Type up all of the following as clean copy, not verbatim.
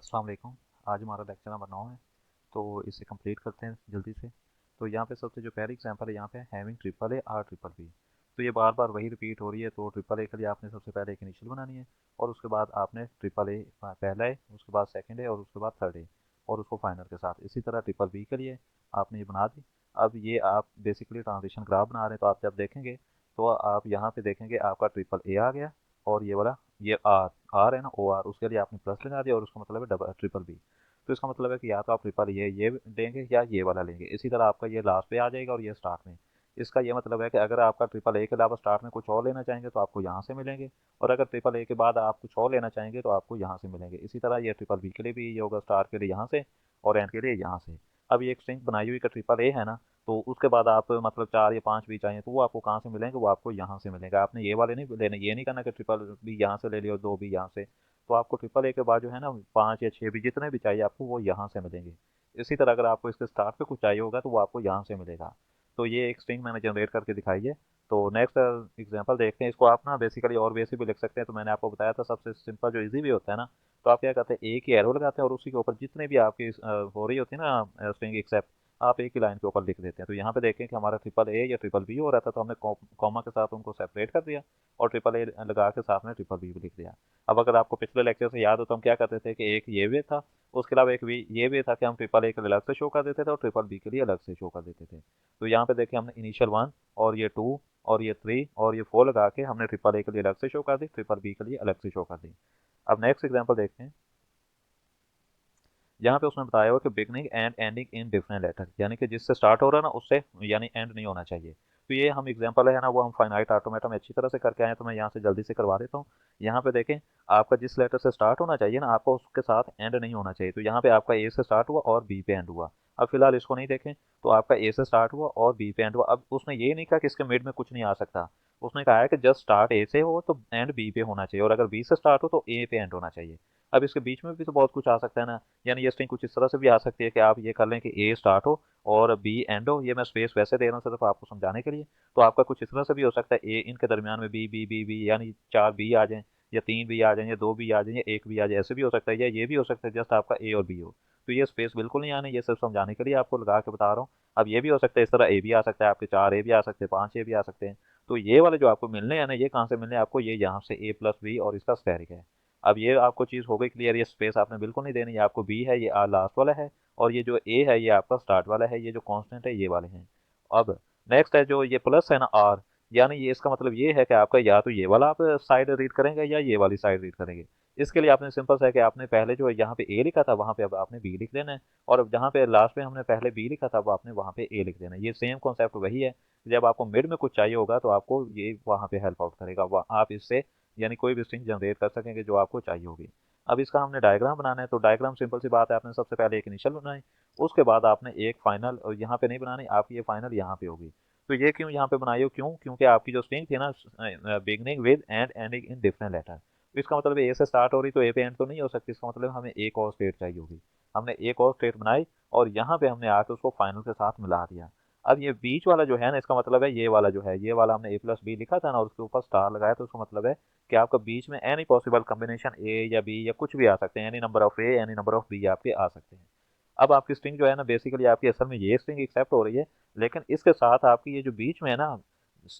अस्सलाम वालेकुम। आज हमारा लेक्चर नंबर 9 है, तो इसे कंप्लीट करते हैं जल्दी से। तो यहाँ पे सबसे जो पहली एग्जांपल है यहाँ पे having triple A or triple B. तो ये बार बार वही रिपीट हो रही है। तो ट्रिपल ए के लिए आपने सबसे पहले एक इनिशियल बनानी है, और उसके बाद आपने ट्रिपल ए पहला है, उसके बाद सेकंड है, और उसके बाद थर्ड है, और उसको फाइनल के साथ। इसी तरह ट्रिपल बी के लिए आपने ये बना दी। अब ये आप बेसिकली ट्रांजिशन ग्राफ बना रहे हैं, तो आप जब देखेंगे तो आप यहाँ पे देखेंगे आपका ट्रिपल ए आ गया, और ये वाला ये आर आर है ना, ओ आर, उसके लिए आपने प्लस लगा दिया, और उसका मतलब है डबल ट्रिपल बी। तो इसका मतलब है कि या तो आप ट्रिपल ये लेंगे या ये वाला लेंगे। इसी तरह आपका ये लास्ट पे आ जाएगा और ये स्टार्ट में। इसका ये मतलब है कि अगर आपका ट्रिपल ए के अलावा स्टार्ट में कुछ और लेना चाहेंगे तो आपको यहाँ से मिलेंगे, और अगर ट्रिपल ए के बाद आप कुछ और लेना चाहेंगे तो आपको यहाँ से मिलेंगे। इसी तरह ये ट्रिपल बी के लिए भी ये होगा, स्टार्ट के लिए यहाँ से और एंड के लिए यहाँ से। अब ये एक स्ट्रिंग बनाई हुई का ट्रिपल ए है ना, तो उसके बाद आप मतलब 4 या 5 भी चाहिए तो वो आपको कहाँ से मिलेंगे, वो आपको यहाँ से मिलेगा। आपने ये वाले नहीं लेने, ये नहीं करना कि ट्रिपल बी यहाँ से ले लियो, 2 भी यहाँ से। तो आपको ट्रिपल ए के बाद जो है ना 5 या 6 भी जितने भी चाहिए आपको वो यहाँ से मिलेंगे। इसी तरह अगर आपको इसके स्टार्ट पे कुछ चाहिए होगा तो वो आपको यहाँ से मिलेगा। तो ये एक स्ट्रिंग मैंने जनरेट करके दिखाई है। तो नेक्स्ट एग्जांपल देखते हैं। इसको आप ना बेसिकली और वैसे भी लिख सकते हैं। तो मैंने आपको बताया था सबसे सिंपल जो इजी भी होता है ना, तो आप क्या करते हैं, एक ही एरो लगाते हैं और उसी के ऊपर जितने भी आपकी हो रही होती है ना स्ट्रिंग एक्सेप्ट, आप एक ही लाइन के ऊपर लिख देते हैं। तो यहाँ पे देखें कि हमारा ट्रिपल ए या ट्रिपल बी हो रहा था, तो हमने कॉमा के साथ उनको सेपरेट कर दिया, और ट्रिपल ए लगा के साथ में ट्रिपल बी भी लिख दिया। अब अगर आपको पिछले लेक्चर से याद हो तो हम क्या करते थे कि एक ये वे था, उसके अलावा एक भी ये वे था कि हम ट्रिपल ए के लिए अलग से शो कर देते थे और ट्रिपल बी के लिए अलग से शो कर देते थे। तो यहाँ पे देखिए हमने इनिशियल 1 और ये 2 और ये 3 और ये 4 लगा के हमने ट्रिपल ए के लिए अलग से शो कर दी, ट्रिपल बी के लिए अलग से शो कर दी। अब नेक्स्ट एग्जाम्पल देखते हैं। यहाँ पे उसने बताया हुआ कि beginning and ending in different letter, यानी कि जिससे स्टार्ट हो रहा है ना उससे यानी एंड नहीं होना चाहिए। तो ये हम एग्जांपल है ना वो हम फाइनाइट ऑटोमेटा में अच्छी तरह से करके आए हैं, तो मैं यहाँ से जल्दी से करवा देता हूँ। यहाँ पे देखें, आपका जिस लेटर से स्टार्ट होना चाहिए ना आपका उसके साथ एंड नहीं होना चाहिए। तो यहाँ पे आपका ए से स्टार्ट हुआ और बी पे एंड हुआ। अब फिलहाल इसको नहीं देखें, तो आपका ए से स्टार्ट हुआ और बी पे एंड हुआ। अब उसने ये नहीं कहा कि इसके मिड में कुछ नहीं आ सकता, उसने कहा है कि जस्ट स्टार्ट ए से हो तो एंड बी पे होना चाहिए, और अगर बी से स्टार्ट हो तो ए पे एंड होना चाहिए। अब इसके बीच में भी तो बहुत कुछ आ सकता है ना, यानी ये स्ट्रिंग कुछ इस तरह से भी आ सकती है कि आप ये कर लें कि ए स्टार्ट हो और बी एंड हो। ये मैं स्पेस वैसे दे रहा हूँ सिर्फ आपको समझाने के लिए। तो आपका कुछ इस तरह से भी हो सकता है, ए इनके दरमियान में बी बी बी बी, यानी 4 बी आ जाएं, या 3 बी आ जाएं, या 2 बी आ जाएं, या 1 बी आ जाए, ऐसे भी हो सकता है। या ये भी हो सकता है जस्ट आपका ए और बी हो। तो ये स्पेस बिल्कुल नहीं आने, ये सिर्फ समझाने के लिए आपको लगा के बता रहा हूँ। अब ये भी हो सकता है इस तरह ए भी आ सकता है, आपके 4 ए भी आ सकते हैं, 5 ए भी आ सकते हैं। तो ये वाले जो आपको मिलने हैं ना, ये कहाँ से मिलने हैं आपको, ये यहाँ से ए प्लस बी और इसका स्टेरिक है। अब ये आपको चीज़ हो गई क्लियर, ये स्पेस आपने बिल्कुल नहीं देनी। ये आपको बी है, ये आर लास्ट वाला है, और ये जो ए है ये आपका स्टार्ट वाला है, ये जो कांस्टेंट है ये वाले हैं। अब नेक्स्ट है जो ये प्लस है ना आर, यानी ये इसका मतलब ये है कि आपका या तो ये वाला आप साइड रीड करेंगे या ये वाली साइड रीड करेंगे। इसके लिए आपने सिंपल सा है कि आपने पहले जो यहाँ पे ए लिखा था वहाँ पे अब आपने बी लिख देना है, और अब जहाँ पे लास्ट में हमने पहले बी लिखा था वो आपने वहाँ पे ए लिख देना है। ये सेम कॉन्सेप्ट वही है। जब आपको मिड में कुछ चाहिए होगा तो आपको ये वहाँ पे हेल्प आउट करेगा, आप इससे यानी कोई भी स्ट्रिंग जनरेट कर सकेंगे जो आपको चाहिए होगी। अब इसका हमने डायग्राम बनाना है। तो डायग्राम सिंपल सी बात है, आपने सबसे पहले एक इनिशियल बनाई, उसके बाद आपने एक फाइनल, और यहाँ पे नहीं बनानी, आपकी ये फाइनल यहाँ पे होगी। तो ये क्यों यहाँ पे बनाई हो, क्यों, क्योंकि आपकी जो स्ट्रिंग थी ना beginning with and ending in different letter, तो इसका मतलब ए से स्टार्ट हो रही तो ए पे एंड तो नहीं हो सकती। इसका मतलब हमें एक और स्टेट चाहिए होगी। हमने एक और स्टेट बनाई और यहाँ पे हमने आकर उसको फाइनल के साथ मिला दिया। अब ये बीच वाला जो है ना, इसका मतलब है ये वाला जो है, ये वाला हमने ए प्लस बी लिखा था ना और उसके ऊपर स्टार लगाया, तो उसका मतलब है कि आपका बीच में एनी पॉसिबल कॉम्बिनेशन ए या बी या कुछ भी आ सकते हैं, any number of A any number of B आपके आ सकते हैं। अब आपकी स्ट्रिंग जो है ना बेसिकली आपकी असल में ये स्ट्रिंग एक्सेप्ट हो रही है, लेकिन इसके साथ आपकी ये जो बीच में है ना,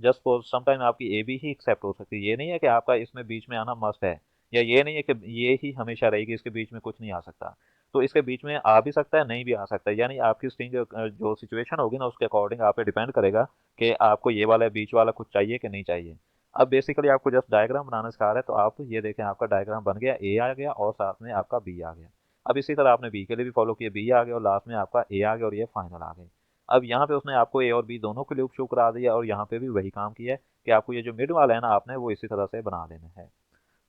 जस्ट फॉर सम टाइम आपकी ए बी ही एक्सेप्ट हो सकती है। ये नहीं है कि आपका इसमें बीच में आना मस्ट है, या ये नहीं है कि ये ही हमेशा रहेगी, इसके बीच में कुछ नहीं आ सकता। तो इसके बीच में आ भी सकता है, नहीं भी आ सकता है। यानी आपकी स्ट्रिंग जो सिचुएशन होगी ना उसके अकॉर्डिंग आप पे डिपेंड करेगा कि आपको ये वाला बीच वाला कुछ चाहिए कि नहीं चाहिए। अब बेसिकली आपको जस्ट डायग्राम बनाना सिखा रहा है, तो आप ये देखें आपका डायग्राम बन गया, ए आ गया और साथ में आपका बी आ गया। अब इसी तरह आपने बी के लिए भी फॉलो किया, बी आ गया और लास्ट में आपका ए आ गया, और ये फाइनल आ गए। अब यहाँ पे उसने आपको ए और बी दोनों के लिए शो करा दिया, और यहाँ पे भी वही काम किया है कि आपको ये जो मिड वाला है ना आपने वो इसी तरह से बना देना है।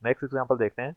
नेक्स्ट एग्जाम्पल देखते हैं।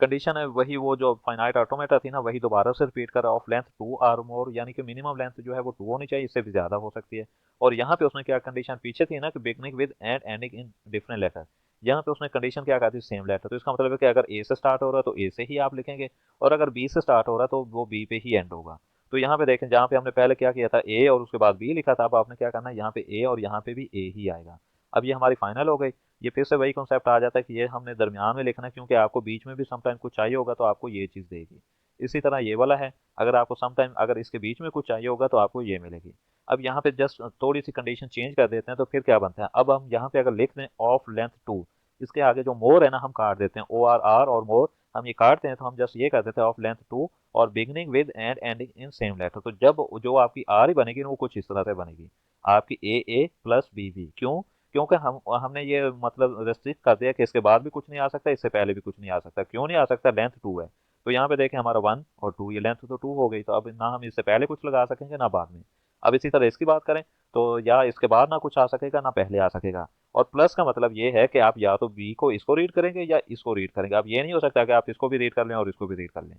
कंडीशन है वही, वो जो फाइनाइट ऑटोमेटा थी ना वही दोबारा से रिपीट कर रहा, ऑफ लेंथ 2 आर मोर, यानी कि मिनिमम लेंथ जो है वो 2 होनी चाहिए, इससे भी ज्यादा हो सकती है। और यहाँ पे उसने क्या कंडीशन पीछे थी ना कि beginning with and ending in different letter, यहाँ पे उसने कंडीशन क्या कहा थी, सेम लेटर। तो इसका मतलब है कि अगर ए से स्टार्ट हो रहा है तो ए से ही आप लिखेंगे, और अगर बी से स्टार्ट हो रहा है तो वो बी पे ही एंड होगा। तो यहाँ पे देखें, जहाँ पे हमने पहले क्या किया था ए और उसके बाद बी लिखा था, अब आपने क्या करना है, यहाँ पे ए और यहाँ पे भी ए ही आएगा। अब ये हमारी फाइनल हो गई। ये फिर से वही कॉन्सेप्ट आ जाता है कि ये हमने दरमियान में लिखना है, क्योंकि आपको बीच में भी समटाइम कुछ चाहिए होगा तो आपको ये चीज़ देगी। इसी तरह ये वाला है, अगर आपको समटाइम अगर इसके बीच में कुछ चाहिए होगा तो आपको ये मिलेगी। अब यहाँ पे जस्ट थोड़ी सी कंडीशन चेंज कर देते हैं तो फिर क्या बनता है, अब हम यहाँ पे अगर लिख दें ऑफ लेंथ 2, इसके आगे जो मोर है ना हम काट देते हैं, OR और मोर हम ये काटते हैं, तो हम जस्ट ये कर देते हैं ऑफ लेंथ 2 और beginning with and ending in same letter. तो जब जो आपकी आर ही बनेगी ना वो कुछ इस तरह से बनेगी, आपकी ए प्लस बी। क्यों? क्योंकि हमने ये मतलब रेस्ट्रिक्ट कर दिया कि इसके बाद भी कुछ नहीं आ सकता, इससे पहले भी कुछ नहीं आ सकता। क्यों नहीं आ सकता? लेंथ 2 है। तो यहाँ पे देखें हमारा 1 और 2, ये लेंथ तो 2 हो गई, तो अब ना हम इससे पहले कुछ लगा सकेंगे ना बाद में। अब इसी तरह इसकी बात करें तो या इसके बाद ना कुछ आ सकेगा ना पहले आ सकेगा। और प्लस का मतलब ये है कि आप या तो बी को इसको रीड करेंगे या इसको रीड करेंगे। अब ये नहीं हो सकता कि आप इसको भी रीड कर लें और इसको भी रीड कर लें।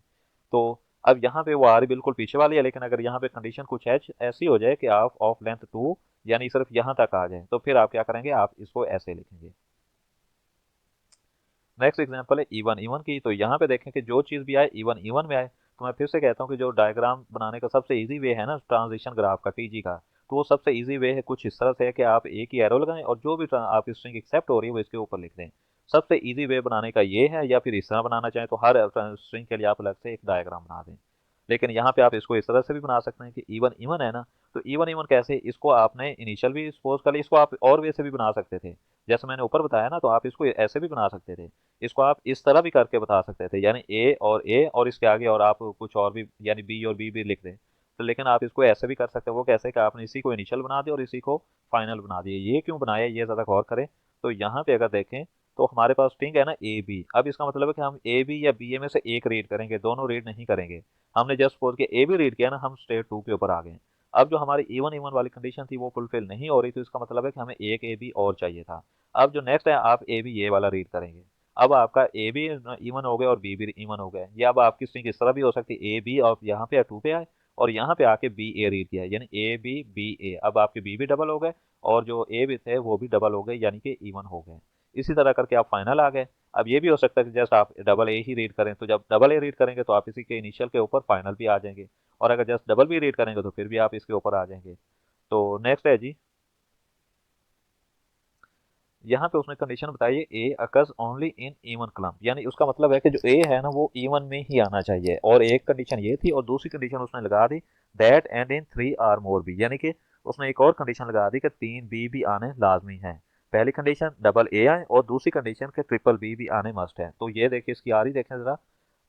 तो अब यहाँ पे वो आ रही बिल्कुल पीछे वाली है, लेकिन अगर यहाँ पे कंडीशन कुछ ऐसी हो जाए कि आप ऑफ लेंथ 2 यानी सिर्फ यहाँ तक आ जाए, तो फिर आप क्या करेंगे, आप इसको ऐसे लिखेंगे। नेक्स्ट एग्जांपल है इवन इवन की। तो यहाँ पे देखें कि जो चीज़ भी आए इवन इवन में आए। तो मैं फिर से कहता हूँ कि जो डायग्राम बनाने का सबसे इजी वे है ना ट्रांजिशन ग्राफ का, टीजी का, तो वो सबसे इजी वे है कुछ इस तरह से है कि आप एक ही एरो लगाएं और जो भी आप स्ट्रिंग एक्सेप्ट हो रही है वो इसके ऊपर लिख दें। सबसे इजी वे बनाने का ये है, या फिर इस तरह बनाना चाहें तो हर स्ट्रिंग के लिए आप अलग से एक डायग्राम बना दें। लेकिन यहाँ पे आप इसको इस तरह से भी बना सकते हैं कि इवन इवन है ना, तो इवन इवन कैसे, इसको आपने इनिशियल भी सपोज कर लिया, इसको आप और वे से भी बना सकते थे जैसे मैंने ऊपर बताया ना, तो आप इसको ऐसे भी बना सकते थे। इसको आप इस तरह भी करके बता सकते थे, यानी ए और इसके आगे और आप कुछ और भी यानी बी और बी भी लिख दें। तो लेकिन आप इसको ऐसे भी कर सकते हो, वो कैसे कि आपने इसी को इनिशियल बना दिया और इसी को फाइनल बना दिया। ये क्यों बनाया ये ज़्यादा गौर करें। तो यहाँ पे अगर देखें तो हमारे पास स्ट्रिंग है ना ए बी। अब इसका मतलब है कि हम ए बी या बी ए में से एक रीड करेंगे, दोनों रीड नहीं करेंगे। हमने जस्ट सपोज के ए बी रीड किया ना, हम स्टेट 2 के ऊपर आ गए। अब जो हमारी इवन इवन वाली कंडीशन थी वो फुलफिल नहीं हो रही, तो इसका मतलब है कि हमें एक ए बी और चाहिए था। अब जो नेक्स्ट है आप ए बी ये वाला रीड करेंगे। अब आपका ए बी इवन हो गया और बी भी इवन हो गया। ये अब आपकी स्ट्रिंग इस तरह भी हो सकती है ए बी और यहाँ पे 2 पे आए और यहाँ पे आके बी ए रीड किया, यानी ए बी बी ए। अब आपके बी भी डबल हो गए और जो ए भी थे वो भी डबल हो गए, यानी कि इवन हो गए। इसी तरह करके आप फाइनल आ गए। अब ये भी हो सकता है कि जस्ट आप डबल ए ही रीड करें, तो जब डबल ए रीड करेंगे तो आप इसी के इनिशियल के ऊपर फाइनल भी आ जाएंगे, और अगर जस्ट डबल बी रीड करेंगे तो फिर भी आप इसके ऊपर आ जाएंगे। तो नेक्स्ट है जी, यहाँ पे उसने कंडीशन बताई है A occurs only in even clump, यानी उसका मतलब है कि जो ए है ना वो इवन में ही आना चाहिए। और एक कंडीशन ये थी और दूसरी कंडीशन उसने लगा दी that end in 3 or more B, यानी कि उसने एक और कंडीशन लगा दी कि 3 बी भी आने लाजमी है। पहली कंडीशन डबल ए आए और दूसरी कंडीशन के ट्रिपल बी भी आने मस्ट है। तो ये देखिए इसकी आ रही देखें जरा।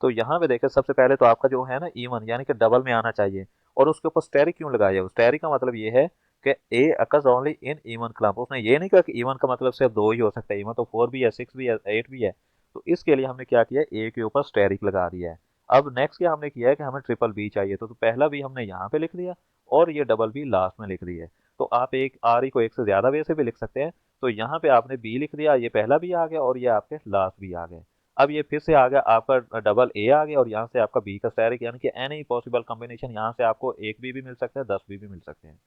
तो यहाँ पे देखें सबसे पहले तो आपका जो है ना इवन यानी कि डबल में आना चाहिए, और उसके ऊपर स्टेरिक क्यों लगाया है? स्टेरिक का मतलब ये है कि A occurs only in even clump. उसने ये नहीं कहा कि इवन का मतलब सिर्फ 2 ही हो सकता है, इवन तो 4 भी है, 6 भी है, 8 भी है। तो इसके लिए हमने क्या किया, ए के ऊपर स्टेरिक लगा दिया है। अब नेक्स्ट क्या हमने किया है कि हमें ट्रिपल बी चाहिए, तो पहला बी हमने यहाँ पे लिख दिया और ये डबल बी लास्ट में लिख दी है। तो आप एक आर ई को एक से ज्यादा वे से भी लिख सकते हैं। तो यहाँ पे आपने बी लिख दिया, ये पहला भी आ गया और ये आपके लास्ट भी आ गए। अब ये फिर से आ गया आपका डबल ए आ गया और यहाँ से आपका बी का स्टेरिक, यानी कि एनी पॉसिबल कॉम्बिनेशन, यहाँ से आपको एक बी भी मिल सकता है, 10 बी भी मिल सकते हैं।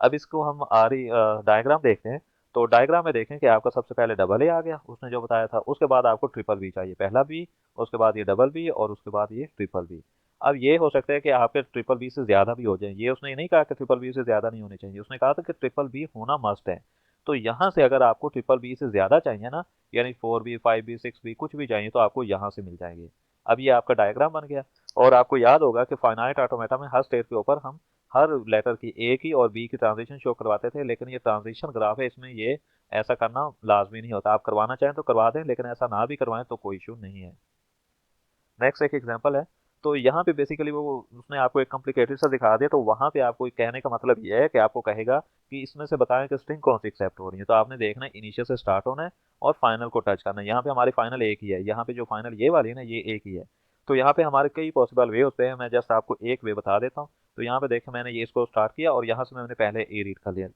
अब इसको हम आरी डायग्राम देखते हैं। तो डायग्राम में देखें कि आपका सबसे पहले डबल ए आ गया उसने जो बताया था, उसके बाद आपको ट्रिपल बी चाहिए, पहला बी, उसके बाद ये डबल बी और उसके बाद ये ट्रिपल बी। अब ये हो सकता है कि आपके ट्रिपल बी से ज्यादा भी हो जाए, ये उसने नहीं कहा कि ट्रिपल बी से ज्यादा नहीं होने चाहिए, उसने कहा था कि ट्रिपल बी होना मस्ट है। तो यहाँ से अगर आपको ट्रिपल बी से ज्यादा चाहिए ना, यानी 4 बी 5 बी 6 बी कुछ भी चाहिए, तो आपको यहाँ से मिल जाएंगे। अब ये आपका डायग्राम बन गया। और आपको याद होगा कि फाइनाइट ऑटोमेटा में हर स्टेट के ऊपर हम हर लेटर की ए की और बी की ट्रांजिशन शो करवाते थे, लेकिन ये ट्रांजिशन ग्राफ है, इसमें ये ऐसा करना लाजमी नहीं होता। आप करवाना चाहें तो करवा दें, लेकिन ऐसा ना भी करवाएं तो कोई इशू नहीं है। नेक्स्ट एक एग्जांपल है। तो यहाँ पे बेसिकली वो उसने आपको एक कॉम्प्लिकेटेड सा दिखा दिया, तो वहाँ पे आपको कहने का मतलब ये है कि आपको कहेगा कि इसमें से बताएं कि स्ट्रिंग कौन सी एक्सेप्ट हो रही है। तो आपने देखना है इनिशियल से स्टार्ट होना है और फाइनल को टच करना है। यहाँ पे हमारी फाइनल एक ही है, यहाँ पे जो फाइनल ये वाली है ना ये एक ही है। तो यहाँ पे हमारे कई पॉसिबल वे होते हैं, मैं जस्ट आपको एक वे बता देता हूँ। तो यहाँ पे देखें मैंने ये इसको स्टार्ट किया और यहाँ से मैंने पहले ए रीड कर लिया,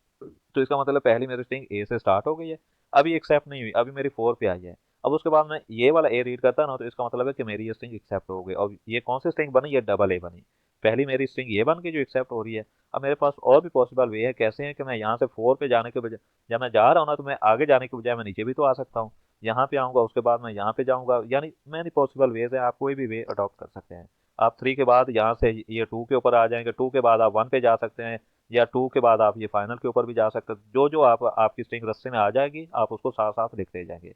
तो इसका मतलब पहली मेरी स्ट्रिंग ए से स्टार्ट हो गई है। अभी एक्सेप्ट नहीं हुई, अभी मेरी 4 पे आई है। अब उसके बाद मैं ये वाला ए रीड करता ना, तो इसका मतलब है कि मेरी ये स्ट्रिंग एक्सेप्ट हो गई। और ये कौन सी स्ट्रिंग बनी, ये डबल ए बनी। पहली मेरी स्ट्रिंग ये बन गई जो एक्सेप्ट हो रही है। अब मेरे पास और भी पॉसिबल वे है, कैसे हैं कि मैं यहाँ से 4 पे जाने के बजाय, जब मैं जा रहा हूँ ना तो मैं आगे जाने के बजाय मैं नीचे भी तो आ सकता हूँ। यहाँ पे आऊँगा उसके बाद मैं यहाँ पे जाऊँगा, यानी मैंने पॉसिबल वेज है, आप कोई भी वे अडॉप्ट कर सकते हैं। आप 3 के बाद यहाँ से ये 2 के ऊपर आ जाएंगे, 2 के बाद आप 1 पे जा सकते हैं, या टू के बाद आप ये फाइनल के ऊपर भी जा सकते हो। जो जो आप आपकी स्ट्रिंग रस्ते में आ जाएगी आप उसको साथ साथ लिखते जाएंगे।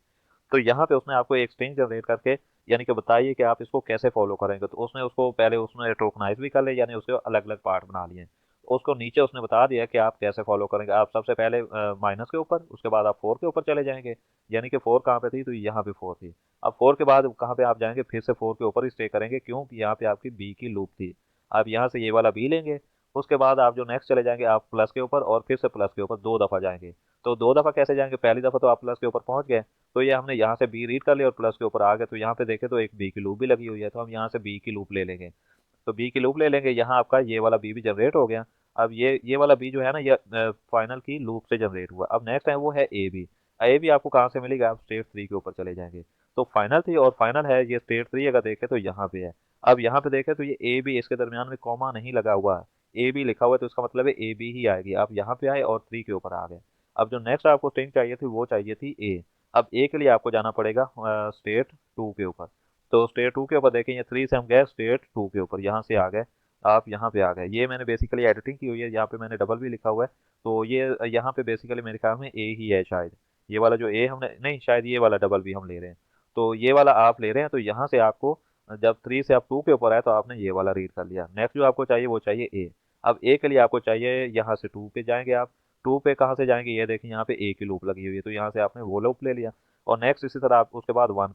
तो यहाँ पे उसने आपको एक स्ट्रिंग जनरेट करके यानी कि बताइए कि आप इसको कैसे फॉलो करेंगे। तो उसने उसको पहले उसने टोकनाइज भी कर लिया, यानी उसके अलग अलग पार्ट बना लिए। उसको नीचे उसने बता दिया कि आप कैसे फॉलो करेंगे। आप सबसे पहले माइनस के ऊपर, उसके बाद आप फोर के ऊपर चले जाएंगे, यानी कि फोर कहाँ पे थी, तो यहाँ पे फोर थी। अब फोर के बाद कहाँ पे आप जाएंगे, फिर से फोर के ऊपर ही स्टे करेंगे, क्योंकि यहाँ पे आपकी बी की लूप थी। आप यहाँ से ये वाला बी लेंगे। उसके बाद आप जो नेक्स्ट चले जाएंगे आप प्लस के ऊपर, और फिर से प्लस के ऊपर दो दफा जाएंगे। तो दो दफा कैसे जाएंगे, पहली दफा तो आप प्लस के ऊपर पहुंच गए, तो ये हमने यहाँ से बी रीड कर लिया और प्लस के ऊपर आ गए। तो यहाँ पे देखें तो एक बी की लूप भी लगी हुई है, तो हम यहाँ से बी की लूप ले लेंगे। तो बी की लूप ले लेंगे, यहाँ आपका ये वाला बी भी जनरेट हो गया। अब ये वाला बी जो है ना, ये फाइनल की लूप से जनरेट हुआ। अब नेक्स्ट है वो है ए बी। ए बी आपको कहाँ से मिलेगा, आप स्टेट थ्री के ऊपर चले जाएंगे। तो फाइनल थी और फाइनल है ये स्टेट थ्री, अगर देखें तो यहाँ पे है। अब यहाँ पे देखें तो ये ए बी, इसके दरमियान में कॉमा नहीं लगा हुआ है, ए बी लिखा हुआ है, तो इसका मतलब है ए बी ही आएगी। आप यहाँ पे आए और थ्री के ऊपर आ गए। अब जो नेक्स्ट आपको स्ट्रिंग चाहिए थी वो चाहिए थी ए। अब ए के लिए आपको जाना पड़ेगा स्टेट टू के ऊपर। तो स्टेट टू के ऊपर देखें, ये थ्री से हम गए स्टेट टू के ऊपर, यहाँ से आ गए, आप यहाँ पे आ गए। ये मैंने बेसिकली एडिटिंग की हुई है, यहाँ पे मैंने डबल भी लिखा हुआ है। तो ये यहाँ पे बेसिकली मेरे ख्याल में ए ही है शायद। ये वाला जो ए हमने नहीं, शायद ये वाला डबल भी हम ले रहे हैं। तो ये वाला आप ले रहे हैं, तो यहाँ से आपको जब थ्री से आप टू के ऊपर आए तो आपने ये वाला रीड कर लिया। नेक्स्ट जो आपको चाहिए वो चाहिए ए। अब ए के लिए आपको चाहिए, यहाँ से टू पे जाएंगे आप। टू पे कहाँ से जाएंगे, ये देखिए यहाँ पे ए की लूप लगी हुई है, तो यहाँ से आपने वो लूप ले लिया। और नेक्स्ट इसी तरह आप उसके बाद वन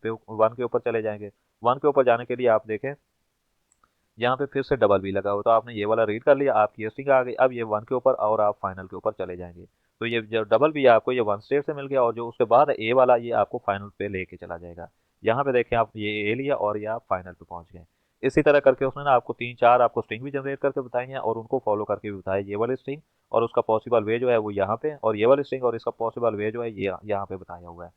के ऊपर चले जाएंगे। वन के ऊपर जाने के लिए आप देखें यहाँ पे फिर से डबल बी लगा हो, तो आपने ये वाला रीड कर लिया, आपकी स्ट्रिंग आ गई। अब ये वन के ऊपर और आप फाइनल के ऊपर चले जाएंगे। तो ये जो डबल बी है आपको ये वन स्टेट से मिल गया, और जो उसके बाद ए वाला ये आपको फाइनल पे लेके चला जाएगा। यहाँ पे देखें आप ये ए लिया और ये आप फाइनल पे पहुंच गए। इसी तरह करके उसने ना आपको तीन चार आपको स्ट्रिंग भी जनरेट करके बताई हैं, और उनको फॉलो करके भी बताया। ये वाली स्ट्रिंग और उसका पॉसिबल वे जो है वो यहाँ पे, और ये वाली स्ट्रिंग और इसका पॉसिबल वे जो है ये यहाँ पे बताया हुआ है।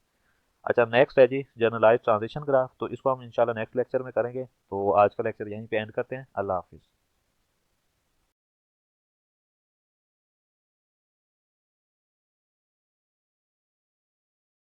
अच्छा, नेक्स्ट है जी जनरलाइज ट्रांजिशन ग्राफ। तो इसको हम इंशाल्लाह नेक्स्ट लेक्चर में करेंगे। तो आज का लेक्चर यहीं पे एंड करते हैं। अल्लाह हाफिज़।